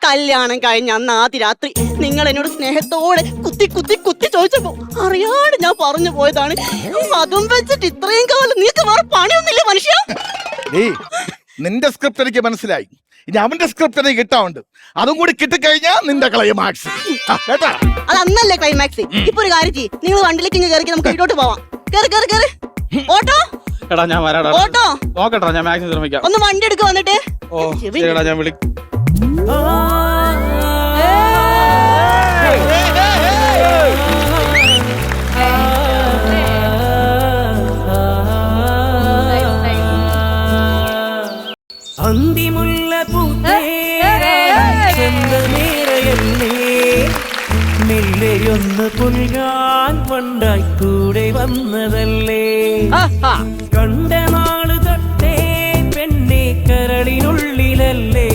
കല്യാണം കഴിഞ്ഞ അന്ന് ആദ്യ രാത്രി നിങ്ങൾ എന്നോട് സ്നേഹത്തോടെ കുത്തി കുത്തി കുത്തി ചോദിച്ചപ്പോ അറിയാണ്ട് ഞാൻ പറഞ്ഞു പോയതാണ്. അതും വെച്ചിട്ട് ഇത്രയും കാലം നീക്ക് വേറെ പണിയൊന്നുമില്ല മനുഷ്യ. നിന്റെ സ്ക്രിപ്റ്റ് എനിക്ക് മനസ്സിലായി. ഇനി അവന്റെ സ്ക്രിപ്റ്റ് എനിക്ക് കിട്ടാറുണ്ട്. അതും കൂടി കിട്ടിക്കഴിഞ്ഞാ നിന്റെ ക്ലൈമാക്സ്. കേട്ടാ, അത് അന്നല്ലേ ക്ലൈമാക്സ്. ഇപ്പൊ ഒരു കാര്യം ചെയ്യ്, നിങ്ങൾ വണ്ടിയിലേക്ക് കയറി നമുക്ക് വീട്ടോട്ട് പോവാം. കേറി കേറി കേറി. ഓട്ടോ എടാ ഞാൻ വരാടാ. ഓട്ടോ നോക്കട്ടാ, ഞാൻ മാക്സിമം ശ്രമിക്കാം. ഒന്ന് വണ്ടി എടുക്ക വന്നിട്ട്. ഓ ശരിടാ, ഞാൻ വിളി. അന്തിമുള്ള മെല്ലെയൊന്ന് പുൽകാൻ പണ്ടായി കൂടെ വന്നതല്ലേ. കണ്ട നാള് തൊട്ടേ പെണ്ണെ കരളിനുള്ളിലല്ലേ